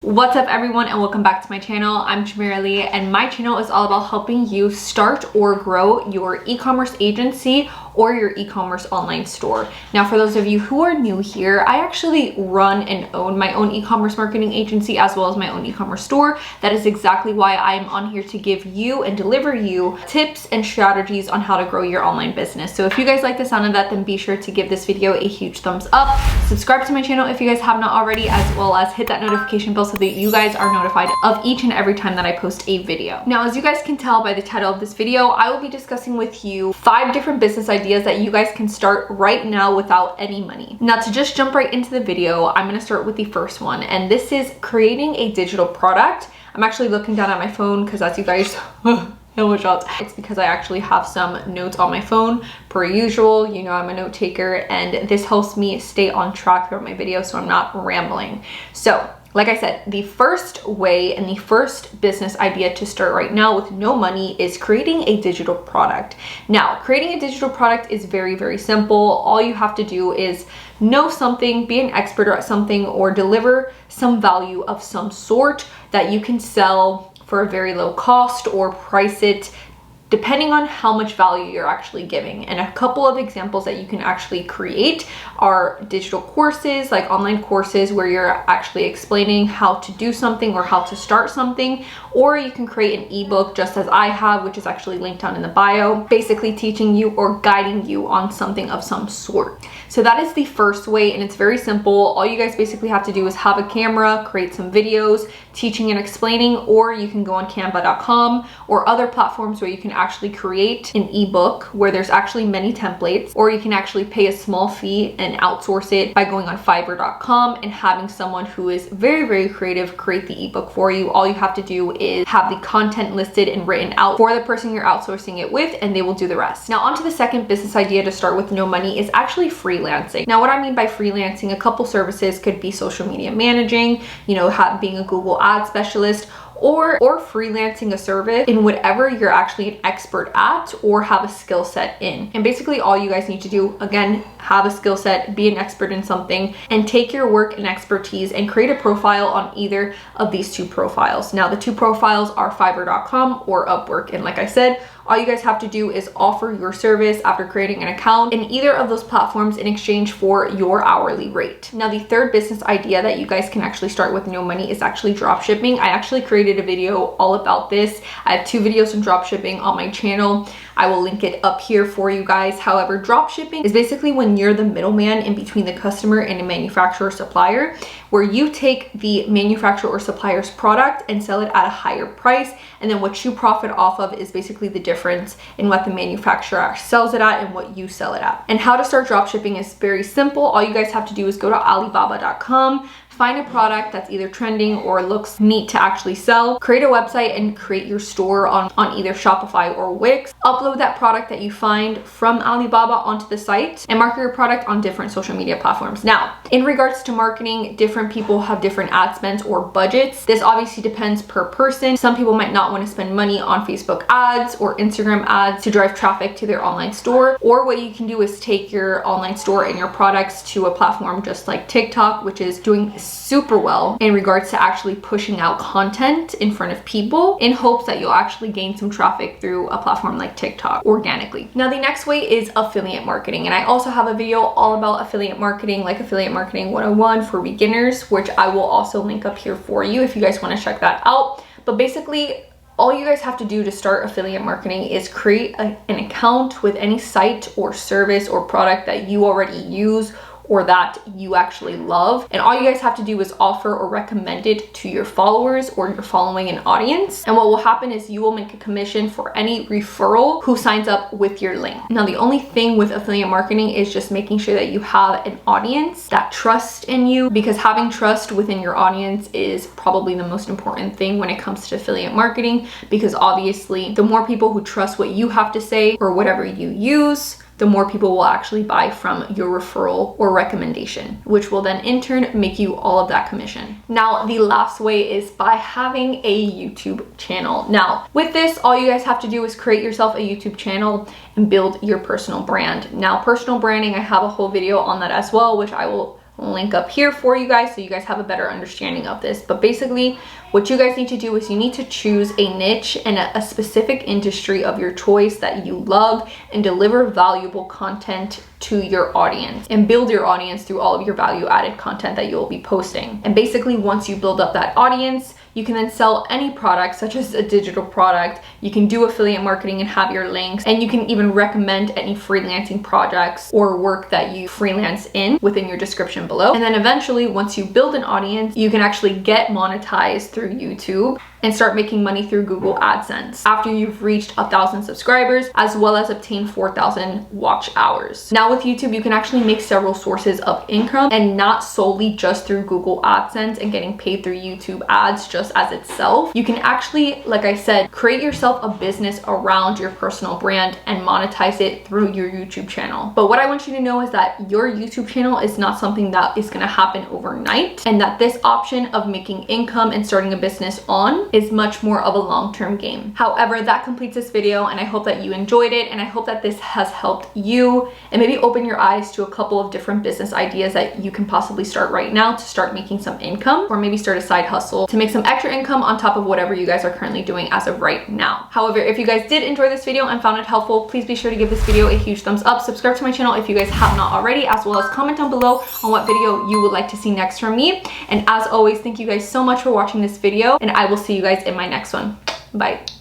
What's up everyone, and welcome back to my channel. I'm Jamirali, and my channel is all about helping you start or grow your e-commerce agency or your e-commerce online store. Now, for those of you who are new here, I actually run and own my own e-commerce marketing agency as well as my own e-commerce store. That is exactly why I'm on here, to give you and deliver you tips and strategies on how to grow your online business. So if you guys like the sound of that, then be sure to give this video a huge thumbs up. Subscribe to my channel if you guys have not already, as well as hit that notification bell so that you guys are notified of each and every time that I post a video. Now, as you guys can tell by the title of this video, I will be discussing with you 5 different business ideas that you guys can start right now without any money. Now, to just jump right into the video, I'm going to start with the first one, and this is creating a digital product. I'm actually looking down at my phone because, as you guys it's because I actually have some notes on my phone per usual. You know, I'm a note taker, and this helps me stay on track throughout my video so I'm not rambling. So like I said, the first way and the first business idea to start right now with no money is creating a digital product. Now, creating a digital product is very, very simple. All you have to do is know something, be an expert at something, or deliver some value of some sort that you can sell for a very low cost, or price it depending on how much value you're actually giving. And a couple of examples that you can actually create are digital courses, like online courses where you're actually explaining how to do something or how to start something, or you can create an ebook just as I have, which is actually linked down in the bio, basically teaching you or guiding you on something of some sort. So that is the first way, and it's very simple. All you guys basically have to do is have a camera, create some videos teaching and explaining, or you can go on canva.com or other platforms where you can actually create an ebook where there's actually many templates, or you can actually pay a small fee and outsource it by going on fiverr.com and having someone who is very, very creative create the ebook for you. All you have to do is have the content listed and written out for the person you're outsourcing it with, and they will do the rest. Now, on to the second business idea to start with no money is actually freelancing. Now, what I mean by freelancing, a couple services could be social media managing, you know, being a Google ad specialist, or freelancing a service in whatever you're actually an expert at or have a skill set in. And basically all you guys need to do, again, have a skill set, be an expert in something, and take your work and expertise and create a profile on either of these 2 profiles. Now, the 2 profiles are fiverr.com or Upwork. And like I said, all you guys have to do is offer your service after creating an account in either of those platforms in exchange for your hourly rate. Now, the third business idea that you guys can actually start with no money is actually drop shipping. I actually created a video all about this. I have 2 videos on drop shipping on my channel. I will link it up here for you guys. However, drop shipping is basically when you're the middleman in between the customer and a manufacturer or supplier, where you take the manufacturer or supplier's product and sell it at a higher price, and then what you profit off of is basically the difference in what the manufacturer sells it at and what you sell it at. And how to start drop shipping is very simple. All you guys have to do is go to alibaba.com, find a product that's either trending or looks neat to actually sell, create a website and create your store on either Shopify or Wix, upload that product that you find from Alibaba onto the site, and market your product on different social media platforms. Now, in regards to marketing, different people have different ad spends or budgets. This obviously depends per person. Some people might not want to spend money on Facebook ads or Instagram ads to drive traffic to their online store, or what you can do is take your online store and your products to a platform just like TikTok, which is doing super well in regards to actually pushing out content in front of people, in hopes that you'll actually gain some traffic through a platform like TikTok organically. Now, the next way is affiliate marketing, and I also have a video all about affiliate marketing, like Affiliate Marketing 101 for beginners, which I will also link up here for you if you guys want to check that out. But basically, all you guys have to do to start affiliate marketing is create an account with any site or service or product that you already use or that you actually love. And all you guys have to do is offer or recommend it to your followers or your following and audience. And what will happen is you will make a commission for any referral who signs up with your link. Now, the only thing with affiliate marketing is just making sure that you have an audience that trusts in you, because having trust within your audience is probably the most important thing when it comes to affiliate marketing, because obviously the more people who trust what you have to say or whatever you use, the more people will actually buy from your referral or recommendation, which will then in turn make you all of that commission. Now, the last way is by having a YouTube channel. Now, with this, all you guys have to do is create yourself a YouTube channel and build your personal brand. Now, personal branding, I have a whole video on that as well, which I will link up here for you guys so you guys have a better understanding of this. But basically what you guys need to do is you need to choose a niche and a specific industry of your choice that you love and deliver valuable content to your audience and build your audience through all of your value added content that you'll be posting. And basically once you build up that audience, you can then sell any product, such as a digital product. You can do affiliate marketing and have your links, and you can even recommend any freelancing projects or work that you freelance in within your description below. And then eventually, once you build an audience, you can actually get monetized through YouTube and start making money through Google AdSense after you've reached 1,000 subscribers, as well as obtain 4,000 watch hours. Now with YouTube, you can actually make several sources of income and not solely just through Google AdSense and getting paid through YouTube ads just as itself. You can actually, like I said, create yourself a business around your personal brand and monetize it through your YouTube channel. But what I want you to know is that your YouTube channel is not something that is gonna happen overnight, and that this option of making income and starting a business on is much more of a long-term game. However, that completes this video, and I hope that you enjoyed it, and I hope that this has helped you and maybe open your eyes to a couple of different business ideas that you can possibly start right now to start making some income, or maybe start a side hustle to make some extra income on top of whatever you guys are currently doing as of right now. However, if you guys did enjoy this video and found it helpful, please be sure to give this video a huge thumbs up, subscribe to my channel if you guys have not already, as well as comment down below on what video you would like to see next from me. And as always, thank you guys so much for watching this video, and I will see you guys in my next one. Bye.